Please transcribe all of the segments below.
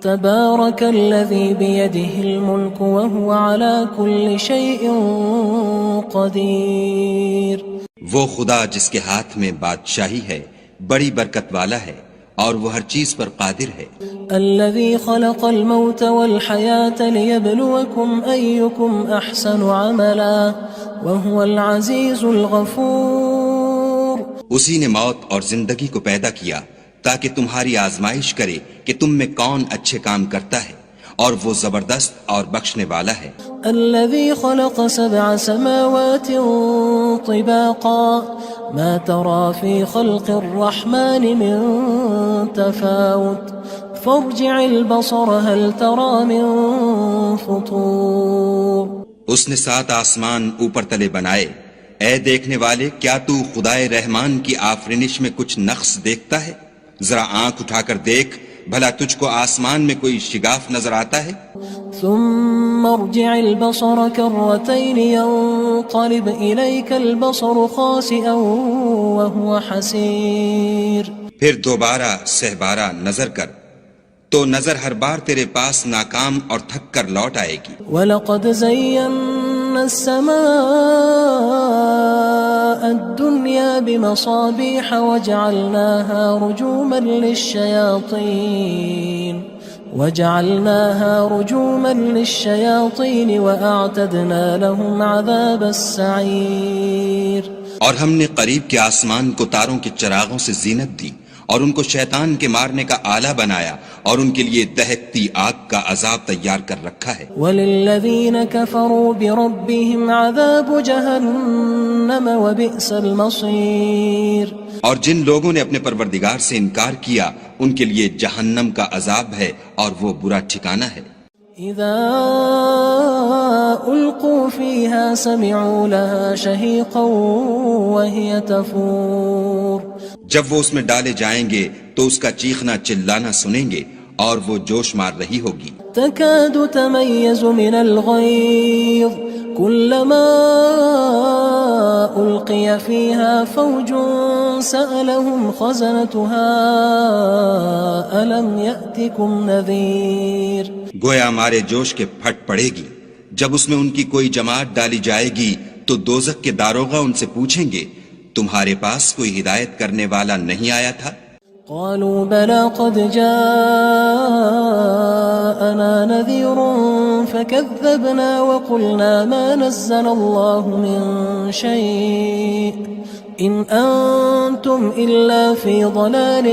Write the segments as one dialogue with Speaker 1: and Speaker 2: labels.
Speaker 1: تبارك الذي بيده الملك وهو على كل شيء قدير.
Speaker 2: وہ خدا جس کے ہاتھ میں بادشاہی ہے بڑی برکت والا ہے اور وہ ہر چیز پر قادر ہے.
Speaker 1: الذي خلق الموت والحياة ليبلوكم أيكم أحسن عملا وهو العزيز الغفور.
Speaker 2: اسی نے موت اور زندگی کو پیدا کیا تاکہ تمہاری آزمائش کرے کہ تم میں کون اچھے کام کرتا ہے اور وہ زبردست اور بخشنے والا ہے.
Speaker 1: الذي خلق 7 سماوات طباقا ما ترى في خلق الرحمن من تفاوت فارجع البصر هل ترى من فطور.
Speaker 2: اس نے 7 آسمان اوپر تلے بنائے. اے دیکھنے والے، کیا تو خدائے رحمان کی آفرینش میں کچھ نقص دیکھتا ہے؟ ذرا آنکھ اٹھا کر دیکھ، بھلا تجھ کو آسمان میں کوئی شگاف نظر آتا ہے؟
Speaker 1: ثم ارجع البصر كرتين ينقلب إليك البصر خاسئا وهو حسير.
Speaker 2: پھر دوبارہ سہبارہ نظر کر تو نظر ہر بار تیرے پاس ناکام اور تھک کر لوٹ آئے گی.
Speaker 1: وَلَقَدْ زَيَّنَّا السَّمَاءَ الدُّنْيَا بِمَصَابِيحَ وَجَعَلْنَاهَا رُجُومًا لِلشَّيَاطِينِ وَأَعْتَدْنَا لَهُمْ عَذَابَ السَّعِيرِ.
Speaker 2: اور ہم نے قریب کے آسمان کو تاروں کے چراغوں سے زینت دی اور ان کو شیطان کے مارنے کا آلہ بنایا اور ان کے لیے دہکتی آگ کا عذاب تیار کر رکھا ہے.
Speaker 1: وَلِلَّذِينَ كَفَرُوا بِرَبِّهِمْ عَذَابُ جَهَنَّمَ وَبِئْسَ الْمَصِيرُ.
Speaker 2: اور جن لوگوں نے اپنے پروردگار سے انکار کیا ان کے لیے جہنم کا عذاب ہے اور وہ برا ٹھکانہ ہے.
Speaker 1: اذا القوا فيها سمعوا لها شهيقا وهي تفور.
Speaker 2: جب وہ اس میں ڈالے جائیں گے تو اس کا چیخنا چلانا سنیں گے اور وہ جوش مار رہی ہوگی.
Speaker 1: تكاد تميز من الغيظ كلما ألقي فيها فوج سألهم خزنتها ألم يأتكم نذير.
Speaker 2: گویا مارے جوش کے پھٹ پڑے گی. جب اس میں ان کی کوئی جماعت ڈالی جائے گی تو دوزخ کے داروغہ ان سے پوچھیں گے تمہارے پاس کوئی ہدایت کرنے والا نہیں آیا تھا؟
Speaker 1: قالوا بلى قد جاءنا نذير فكذبنا وقلنا ما نزل الله من شيء إن أنتم إلا في ضلال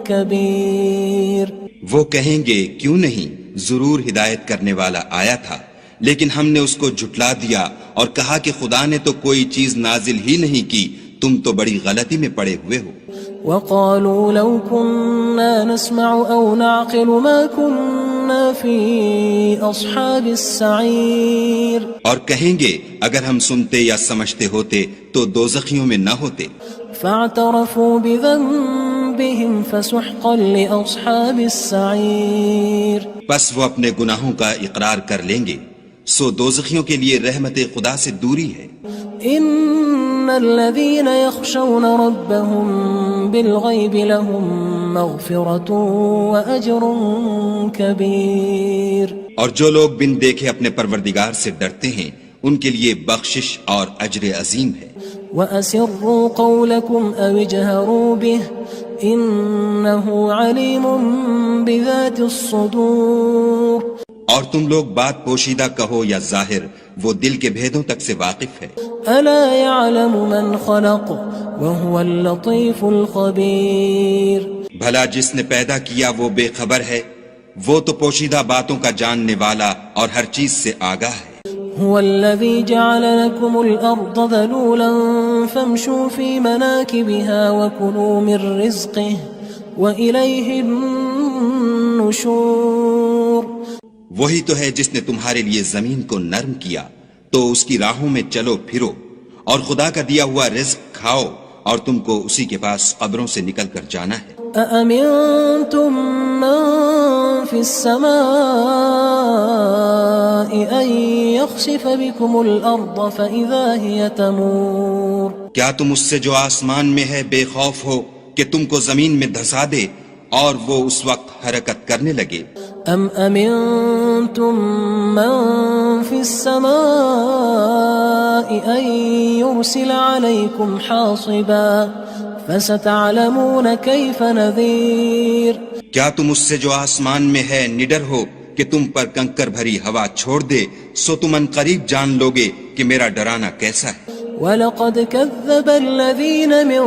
Speaker 1: كبير.
Speaker 2: وہ کہیں گے کیوں نہیں، ضرور ہدایت کرنے والا آیا تھا، لیکن ہم نے اس کو جھٹلا دیا اور کہا کہ خدا نے تو کوئی چیز نازل ہی نہیں کی، تم تو بڑی غلطی میں پڑے ہوئے ہو.
Speaker 1: وقالوا لو كنا نسمع أو نعقل ما كنا في أصحاب السعير.
Speaker 2: اور کہیں گے اگر ہم سنتے یا سمجھتے ہوتے تو دوزخیوں میں نہ ہوتے.
Speaker 1: فاعترفوا بذنبهم فسحقا لأصحاب السعير.
Speaker 2: بس وہ اپنے گناہوں کا اقرار کر لیں گے، سو دوزخیوں کے لیے رحمت خدا سے دوری ہے.
Speaker 1: ان الذين يخشون ربهم بالغيب لهم مغفرة واجر كبير.
Speaker 2: اور جو لوگ بن دیکھے اپنے پروردگار سے ڈرتے ہیں ان کے لیے بخشش اور اجر عظیم ہے.
Speaker 1: واسروا قولكم او اجهروا به انه عليم بذات الصدور.
Speaker 2: اور تم لوگ بات پوشیدہ کہو یا ظاہر، وہ دل کے بھیدوں تک سے واقف ہے.
Speaker 1: الا يعلم من خلق وهو اللطيف الخبير.
Speaker 2: بھلا جس نے پیدا کیا وہ بے خبر ہے، وہ تو پوشیدہ باتوں کا جاننے والا اور ہر چیز سے آگاہ ہے.
Speaker 1: هو الذي جعل لكم الأرض ذلولا فامشوا في مناكبها وكلوا من رزقه وإليه النشور.
Speaker 2: وہی تو ہے جس نے تمہارے لیے زمین کو نرم کیا تو اس کی راہوں میں چلو پھرو اور خدا کا دیا ہوا رزق کھاؤ اور تم کو اسی کے پاس قبروں سے نکل کر جانا ہے.
Speaker 1: أأمنتم من في السماء أن يخسف بكم الأرض فإذا هي تمور.
Speaker 2: کیا تم اس سے جو آسمان میں ہے بے خوف ہو کہ تم کو زمین میں دھسا دے اور وہ اس وقت حرکت کرنے لگے.
Speaker 1: ام امنتم من في السماء ان يرسل عليكم حاصبا فستعلمون كيف نذير.
Speaker 2: کیا تم اس سے جو آسمان میں ہے نڈر ہو کہ تم پر کنکر بھری ہوا چھوڑ دے؟ سو تم ان قریب جان لوگے کہ میرا ڈرانا کیسا ہے.
Speaker 1: وَلَقَدْ كَذَّبَ الَّذِينَ مِن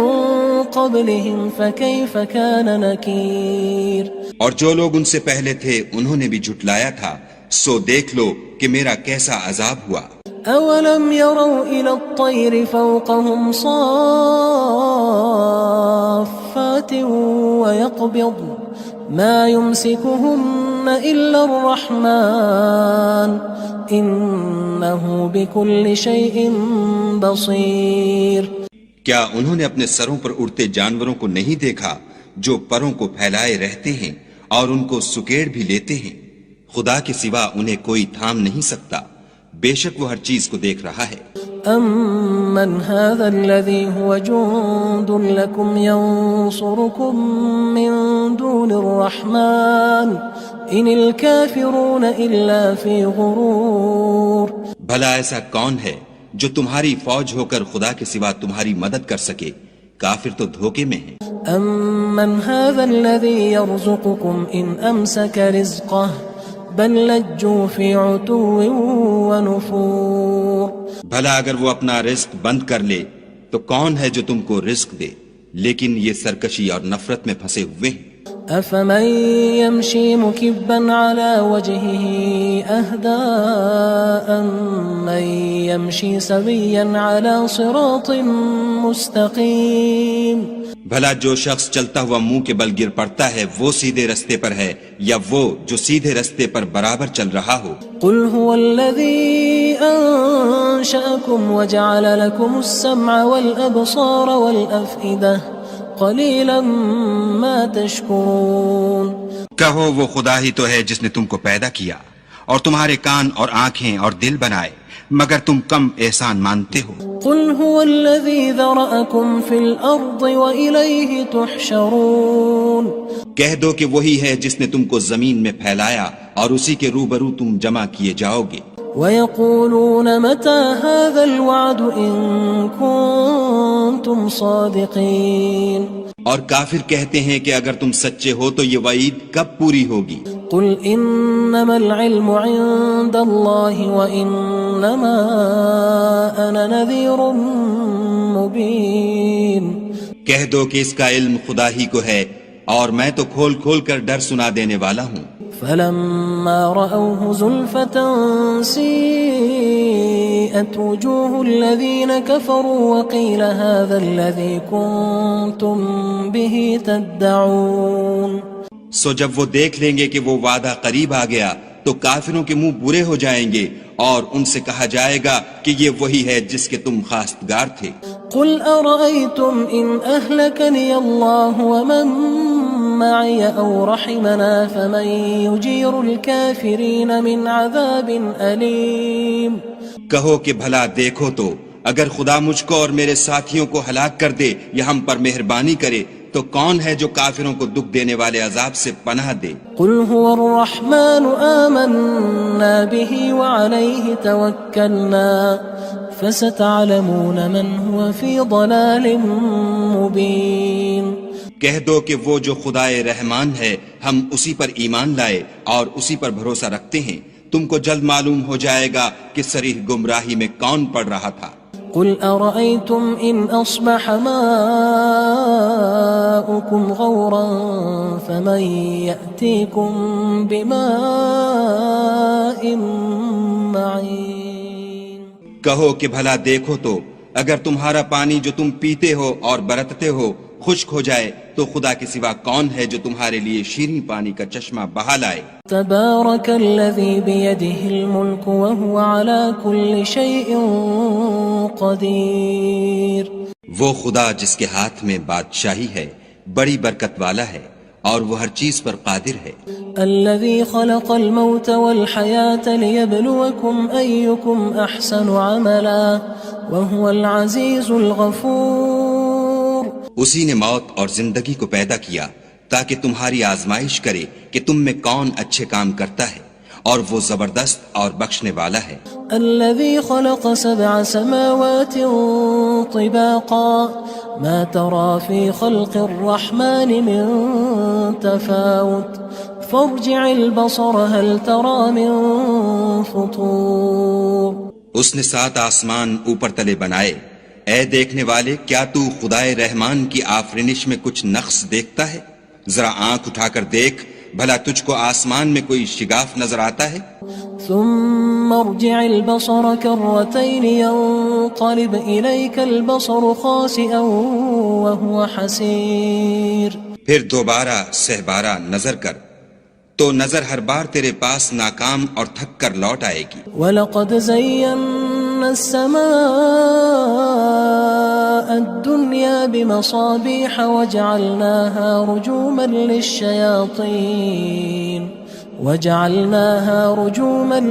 Speaker 1: قَبْلِهِمْ فَكَيْفَ كَانَ نَكِيرٌ.
Speaker 2: اور جو لوگ ان سے پہلے تھے انہوں نے بھی جھٹلایا تھا، سو دیکھ لو کہ میرا کیسا عذاب ہوا.
Speaker 1: أَوَلَمْ يَرَوْا إِلَى الطَّيْرِ فَوْقَهُمْ صَافَّاتٍ وَيَقْبِضْنَ مَا يُمْسِكُهُنَّ إِلَّا الرَّحْمَنُ إِنَّهُ بِكُلِّ شَيْءٍ بَصِيرٌ.
Speaker 2: کیا انہوں نے اپنے سروں پر اڑتے جانوروں کو نہیں دیکھا جو پروں کو پھیلائے رہتے ہیں اور ان کو سکیڑ بھی لیتے ہیں؟ خدا کے سوا انہیں کوئی تھام نہیں سکتا، بے شک وہ ہر چیز کو دیکھ رہا ہے.
Speaker 1: أَمَّنْ هَذَا الَّذِي هُوَ جُندٌ لَكُمْ يَنصُرُكُم مِّن دُونِ الرَّحْمَنِ إِنِ الْكَافِرُونَ إِلَّا فِي غُرُورٍ.
Speaker 2: بھلا ایسا کون ہے جو تمہاری فوج ہو کر خدا کے سوا تمہاری مدد کر سکے؟ کافر تو دھوکے میں ہیں.
Speaker 1: أَمَّنْ هَذَا الَّذِي يَرْزُقُكُمْ إِنْ أَمْسَكَ رِزْقَهُ بَلْ لَجُّوا فِي عُتُوٍّ وَنُفُورٍ.
Speaker 2: بھلا اگر وہ اپنا رزق بند کر لے تو کون ہے جو تم کو رزق دے؟ لیکن یہ سرکشی اور نفرت میں پھنسے ہوئے ہیں.
Speaker 1: أَفَمَن يَمْشِي مُكِبًّا عَلَى وَجْهِهِ أَهْدَىٰ أَمَّن يَمْشِي سَوِيًّا عَلَى صِرَاطٍ مُّسْتَقِيمٍ.
Speaker 2: بھلا جو شخص چلتا ہوا منہ کے بل گر پڑتا ہے وہ سیدھے رستے پر ہے یا وہ جو سیدھے رستے پر برابر چل رہا ہو؟
Speaker 1: قُلْ هُوَ الَّذِي أَنشَأَكُمْ وَجَعَلَ لَكُمُ السَّمْعَ وَالْأَبْصَارَ وَالْأَفْئِدَةَ قَلِيلًا مَا تَشْكُرُونَ.
Speaker 2: کہو وہ خدا ہی تو ہے جس نے تم کو پیدا کیا اور تمہارے کان اور آنکھیں اور دل بنائے، مگر تم کم احسان مانتے ہو.
Speaker 1: قُلْ هُوَ الَّذِي ذَرَأَكُمْ فِي الْأَرْضِ وَإِلَيْهِ تُحْشَرُونَ.
Speaker 2: کہہ دو کہ وہی ہے جس نے تم کو زمین میں پھیلایا اور اسی کے روبرو تم جمع کیے جاؤ گے.
Speaker 1: وَيَقُولُونَ مَتَى هَذَا الْوَعْدُ إِن كُنتُمْ صَادِقِينَ.
Speaker 2: اور کافر کہتے ہیں کہ اگر تم سچے ہو تو یہ وعید کب پوری ہوگی؟
Speaker 1: قُلْ إِنَّمَا الْعِلْمُ عِندَ اللَّهِ وَإِنَّمَا أَنَا نَذِيرٌ مُّبِينٌ.
Speaker 2: کہہ دو کہ اس کا علم خدا ہی کو ہے اور میں تو کھول کھول کر ڈر سنا دینے والا ہوں.
Speaker 1: فَلَمَّا رَأَوْهُ زُلْفَةً سِيئَتْ وُجُوهُ الَّذِينَ كَفَرُوا وَقِيلَ هَذَا الَّذِي كُنتُم بِهِ تَدَّعُونَ.
Speaker 2: سو جب وہ دیکھ لیں گے کہ وہ وعدہ قریب آ گیا تو کافروں کے منہ برے ہو جائیں گے اور ان سے کہا جائے گا کہ یہ وہی ہے جس کے تم خواستگار تھے.
Speaker 1: قُلْ أَرَأَيْتُمْ إِنْ أَهْلَكَنِيَ اللَّهُ وَمَن مَّعِيَ أَوْ رَحِمَنَا فَمَن يُجِيرُ الْكَافِرِينَ مِنْ عَذَابٍ أَلِيمٍ.
Speaker 2: کہو کہ بھلا دیکھو تو اگر خدا مجھ کو اور میرے ساتھیوں کو ہلاک کر دے یا ہم پر مہربانی کرے تو کون ہے جو کافروں کو دکھ دینے والے عذاب سے پناہ دے؟
Speaker 1: قُلْ هُوَ الرَّحْمَنُ آمَنَّا بِهِ وَعَلَيْهِ تَوَكَّلْنَا فَسَتَعْلَمُونَ مَنْ هُوَ فِي ضَلَالٍ مُّبِينٍ.
Speaker 2: کہہ دو کہ وہ جو خدائے رحمان ہے ہم اسی پر ایمان لائے اور اسی پر بھروسہ رکھتے ہیں، تم کو جلد معلوم ہو جائے گا کہ صریح گمراہی میں کون پڑ رہا تھا.
Speaker 1: قُلْ أَرَأَيْتُمْ إِنْ أَصْبَحَ مَاؤُكُمْ غَوْرًا فَمَن يَأْتِيكُم بِمَاءٍ مَّعِينٍ.
Speaker 2: کہو کہ بھلا دیکھو تو اگر تمہارا پانی جو تم پیتے ہو اور برتتے ہو خشک ہو جائے تو خدا کے سوا کون ہے جو تمہارے لیے شیریں پانی کا چشمہ بہا لائے.
Speaker 1: تبارك الذي بيده الملك وهو على كل شيء قدير.
Speaker 2: وہ خدا جس کے ہاتھ میں بادشاہی ہے بڑی برکت والا ہے اور وہ ہر چیز پر قادر ہے.
Speaker 1: الذي خلق الموت والحياة ليبلوكم أيكم أحسن عملا وهو العزيز الغفور.
Speaker 2: اسی نے موت اور زندگی کو پیدا کیا تاکہ تمہاری آزمائش کرے کہ تم میں کون اچھے کام کرتا ہے، اور وہ زبردست اور بخشنے والا ہے۔
Speaker 1: الذي خلق 7 سماوات طباقا ما ترى في خلق الرحمن من تفاوت فارجع البصر هل ترى من فطور۔
Speaker 2: اس نے 7 آسمان اوپر تلے بنائے، اے دیکھنے والے کیا تو خدائے رحمان کی آفرینش میں کچھ نقص دیکھتا ہے؟ ذرا آنکھ اٹھا کر دیکھ، بھلا تجھ کو آسمان میں کوئی شگاف نظر آتا ہے؟
Speaker 1: ثم ارجع البصر كرتين ينقلب إليك البصر خاسئا وهو حسير۔
Speaker 2: پھر دوبارہ سہبارہ نظر کر تو نظر ہر بار تیرے پاس ناکام اور تھک کر لوٹ آئے گی۔
Speaker 1: وَلَقَدْ زَيَّنَّا السَّمَاءَ الدُّنْيَا بِمَصَابِيحَ وَجَعَلْنَاهَا رُجُومًا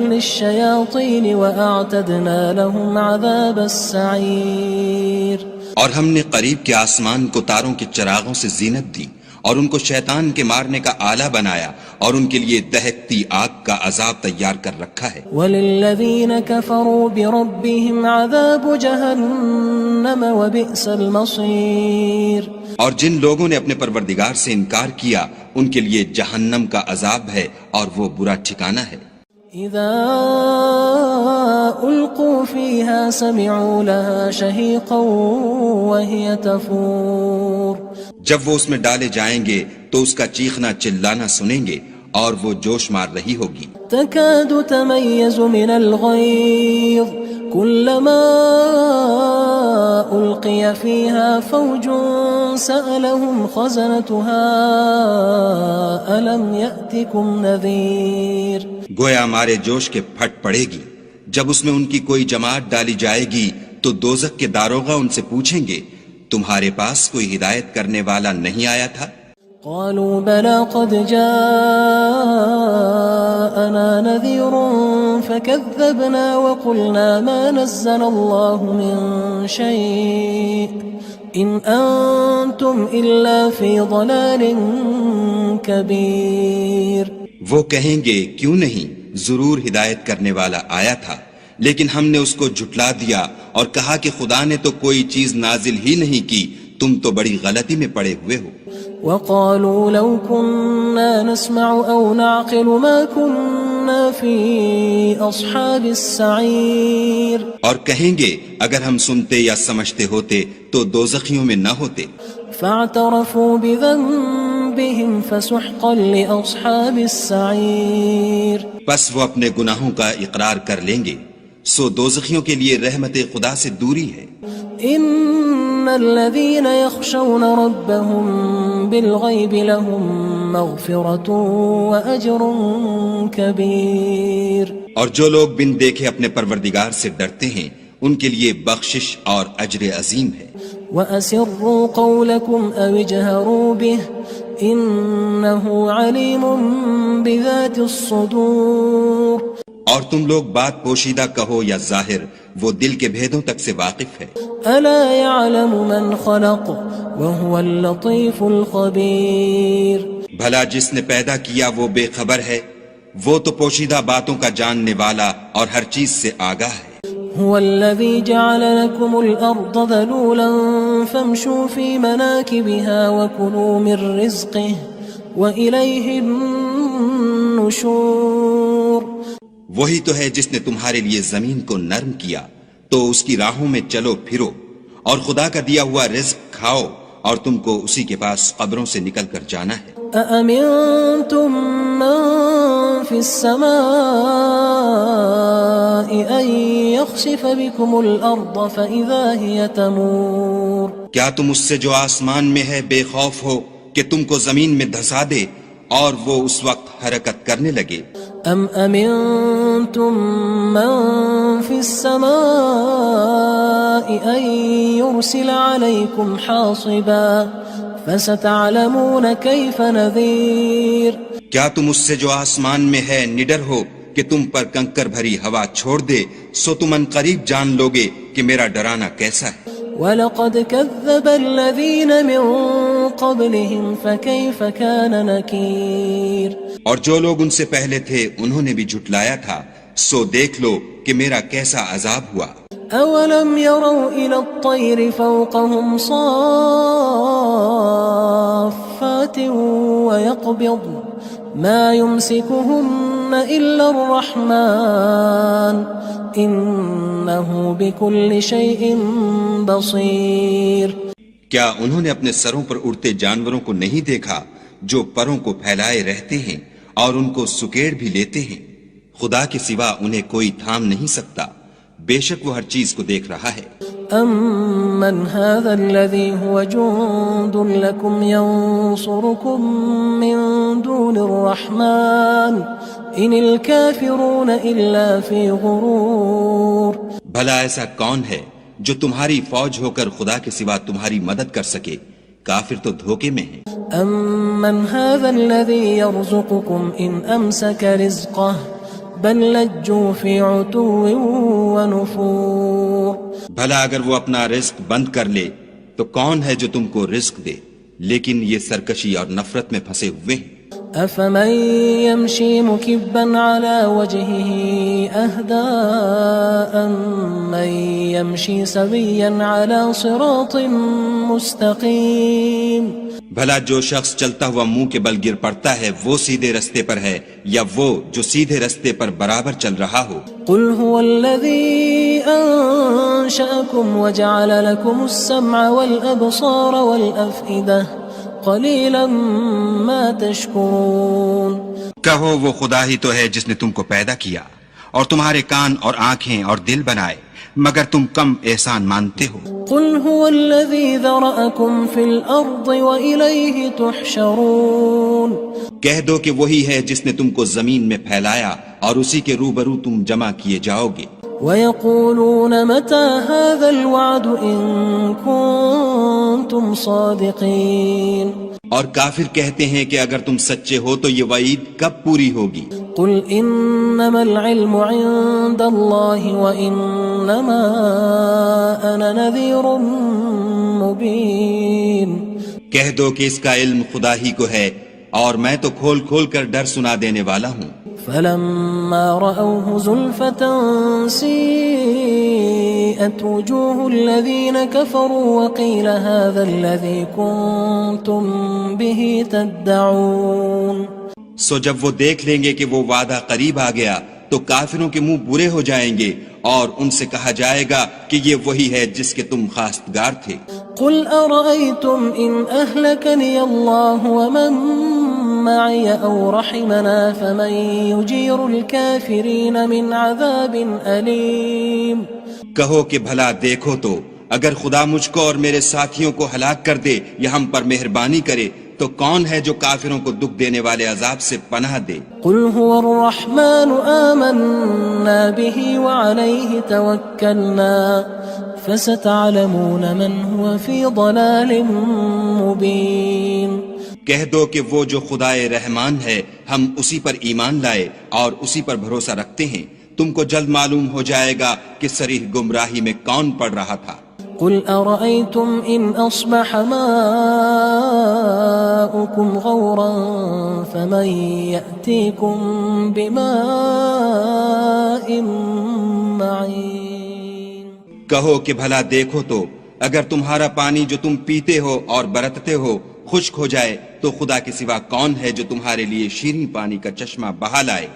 Speaker 1: لِلشَّيَاطِينِ وَأَعْتَدْنَا لَهُمْ عَذَابَ السَّعِيرِ۔
Speaker 2: اور ہم نے قریب کے آسمان کو تاروں کے چراغوں سے زینت دی، اور ان کو شیطان کے مارنے کا آلہ بنایا، اور ان کے لیے دہکتی آگ کا عذاب تیار کر رکھا ہے۔
Speaker 1: وَلِلَّذِينَ كَفَرُوا بِرَبِّهِمْ عَذَابُ جَهَنَّمَ وَبِئْسَ الْمَصِيرُ۔
Speaker 2: اور جن لوگوں نے اپنے پروردگار سے انکار کیا ان کے لیے جہنم کا عذاب ہے، اور وہ برا ٹھکانہ ہے۔
Speaker 1: اذا القوا فيها سمعوا لها شهيقا وهي تفور۔
Speaker 2: جب وہ اس میں ڈالے جائیں گے تو اس کا چیخنا چلانا سنیں گے، اور وہ جوش مار رہی ہوگی۔
Speaker 1: تكاد تميز من الغيظ كلما ألقي فيها فوج سألهم خزنتها ألم يأتكم نذير۔
Speaker 2: گویا ہمارے جوش کے پھٹ پڑے گی جب اس میں ان کی کوئی جماعت ڈالی جائے گی تو دوزخ کے داروغہ ان سے پوچھیں گے تمہارے پاس کوئی ہدایت کرنے والا نہیں آیا تھا؟
Speaker 1: قالوا بلى قد جاءنا نذير فكذبنا وقلنا ما نزل الله من شيء إن أنتم إلا في ضلال كبير۔
Speaker 2: وہ کہیں گے کیوں نہیں، ضرور ہدایت کرنے والا آیا تھا، لیکن ہم نے اس کو جھٹلا دیا اور کہا کہ خدا نے تو کوئی چیز نازل ہی نہیں کی، تم تو بڑی غلطی میں پڑے ہوئے ہو۔
Speaker 1: وقالوا لو كنا نسمع أو نعقل ما كنا في أصحاب السعير۔
Speaker 2: اور کہیں گے اگر ہم سنتے یا سمجھتے ہوتے تو دوزخیوں میں نہ ہوتے۔
Speaker 1: فاعترفوا بذنبهم فسحقا لأصحاب السعير۔
Speaker 2: پس وہ اپنے گناہوں کا اقرار کر لیں گے، سو دوزخیوں کے لیے رحمت خدا سے دوری ہے۔
Speaker 1: ان الذين يخشون ربهم بالغيب لهم مغفرة واجر كبير۔
Speaker 2: اور جو لوگ بن دیکھے اپنے پروردگار سے ڈرتے ہیں ان کے لیے بخشش اور اجر عظیم ہے۔
Speaker 1: واسروا قولكم او اجهروا به انه عليم بذات الصدور۔
Speaker 2: اور تم لوگ بات پوشیدہ کہو یا ظاہر، وہ دل کے بھیدوں تک سے واقف ہے۔
Speaker 1: الا يعلم من خلق وهو اللطيف الخبير۔
Speaker 2: بھلا جس نے پیدا کیا وہ بے خبر ہے، وہ تو پوشیدہ باتوں کا جاننے والا اور ہر چیز سے آگاہ ہے۔
Speaker 1: هو الذي جعل لكم الأرض ذلولا فامشوا في مناكبها وكلوا من رزقه وإليه النشور۔
Speaker 2: وہی تو ہے جس نے تمہارے لیے زمین کو نرم کیا تو اس کی راہوں میں چلو پھرو، اور خدا کا دیا ہوا رزق کھاؤ، اور تم کو اسی کے پاس قبروں سے نکل کر جانا ہے۔
Speaker 1: أأمنتم من في السماء أن يخسف بكم الأرض فإذا هي تمور۔
Speaker 2: کیا تم اس سے جو آسمان میں ہے بے خوف ہو کہ تم کو زمین میں دھسا دے اور وہ اس وقت حرکت کرنے لگے؟
Speaker 1: ام امنتم من في السماء ان يرسل عليكم حاصبا فستعلمون كيف نذير۔
Speaker 2: کیا تم اس سے جو آسمان میں ہے نڈر ہو کہ تم پر کنکر بھری ہوا چھوڑ دے، سو تم ان قریب جان لوگے کہ میرا ڈرانا کیسا ہے۔
Speaker 1: وَلَقَدْ كَذَّبَ الَّذِينَ مِن قبلهم فكيف كان نكير
Speaker 2: اور جو لوگ ان سے پہلے تھے انہوں نے بھی جھٹلایا تھا، سو دیکھ لو کہ میرا کیسا عذاب ہوا۔
Speaker 1: أولم يروا إلى الطير فوقهم صافات ويقبض ما يمسكهن إلا الرحمن إنه بكل شيء بصير۔
Speaker 2: کیا انہوں نے اپنے سروں پر اڑتے جانوروں کو نہیں دیکھا جو پروں کو پھیلائے رہتے ہیں اور ان کو سکیڑ بھی لیتے ہیں؟ خدا کے سوا انہیں کوئی تھام نہیں سکتا، بے شک وہ ہر چیز کو دیکھ رہا ہے۔
Speaker 1: أَمَّنْ هَذَا الَّذِي هُوَ جُندٌ لَكُمْ يَنصُرُكُم مِّن دُونِ الرَّحْمَنِ إِنِ الْكَافِرُونَ إِلَّا فِي غُرُورٍ۔
Speaker 2: بھلا ایسا کون ہے جو تمہاری فوج ہو کر خدا کے سوا تمہاری مدد کر سکے؟ کافر تو دھوکے میں ہیں۔
Speaker 1: أَمَّنْ هَذَا الَّذِي يَرْزُقُكُمْ إِنْ أَمْسَكَ رِزْقَهُ بل لجوا فی عتو ونفور۔
Speaker 2: بھلا اگر وہ اپنا رزق بند کر لے تو کون ہے جو تم کو رزق دے، لیکن یہ سرکشی اور نفرت میں پھنسے ہوئے ہیں۔
Speaker 1: افمن يمشي مكبا على وجهه اهدى أمن يمشي سويا على صراط مستقيم۔
Speaker 2: بھلا جو شخص چلتا ہوا منہ کے بل گر پڑتا ہے وہ سیدھے رستے پر ہے یا وہ جو سیدھے رستے پر برابر چل رہا ہو؟
Speaker 1: قل هو الذي أنشأكم وجعل لكم السمع والأبصار والأفئدة قلیلا ما تشکرون۔
Speaker 2: کہو وہ خدا ہی تو ہے جس نے تم کو پیدا کیا اور تمہارے کان اور آنکھیں اور دل بنائے، مگر تم کم احسان مانتے ہو۔
Speaker 1: قل هو الذی ذرأکم فی الارض وإلیہ تحشرون۔
Speaker 2: کہہ دو کہ وہی ہے جس نے تم کو زمین میں پھیلایا اور اسی کے روبرو تم جمع کیے جاؤ گے۔
Speaker 1: وَيَقُولُونَ مَتَى هَذَا الْوَعْدُ إِن كُنتُمْ صَادِقِينَ۔
Speaker 2: اور کافر کہتے ہیں کہ اگر تم سچے ہو تو یہ وعید کب پوری ہوگی؟
Speaker 1: قُلْ إِنَّمَا الْعِلْمُ عِندَ اللَّهِ وَإِنَّمَا أَنَا نَذِيرٌ مُبِينٌ۔
Speaker 2: کہہ دو کہ اس کا علم خدا ہی کو ہے اور میں تو کھول کھول کر ڈر سنا دینے والا ہوں۔
Speaker 1: فلما رأوه زلفة سيئت وجوه الذين كفروا وقيل هذا الذي كنتم به تدعون۔
Speaker 2: سو جب وہ دیکھ لیں گے کہ وہ وعدہ قریب آ گیا تو کافروں کے منہ برے ہو جائیں گے اور ان سے کہا جائے گا کہ یہ وہی ہے جس کے تم خواستگار تھے۔
Speaker 1: قل أرأيتم إن أهلكني الله ومن معي أو رحمنا فمن يجير الكافرين من عذاب أليم۔
Speaker 2: کہو کہ بھلا دیکھو تو اگر خدا مجھ کو اور میرے ساتھیوں کو ہلاک کر دے یا ہم پر مہربانی کرے تو کون ہے جو کافروں کو دکھ دینے والے عذاب سے پناہ دے؟
Speaker 1: قل هو الرحمن آمنا به وعليه توكلنا فستعلمون من هو في ضلال مبين۔
Speaker 2: کہہ دو کہ وہ جو خدائے رحمان ہے ہم اسی پر ایمان لائے اور اسی پر بھروسہ رکھتے ہیں، تم کو جلد معلوم ہو جائے گا کہ صریح گمراہی میں کون پڑ رہا تھا۔
Speaker 1: قل أرأيتم إن أصبح ماؤكم غورا فمن يأتيكم بماء معين۔
Speaker 2: کہو کہ بھلا دیکھو تو اگر تمہارا پانی جو تم پیتے ہو اور برتتے ہو خشک ہو جائے تو خدا کے سوا کون ہے جو تمہارے لیے شیریں پانی کا چشمہ بہا لائے؟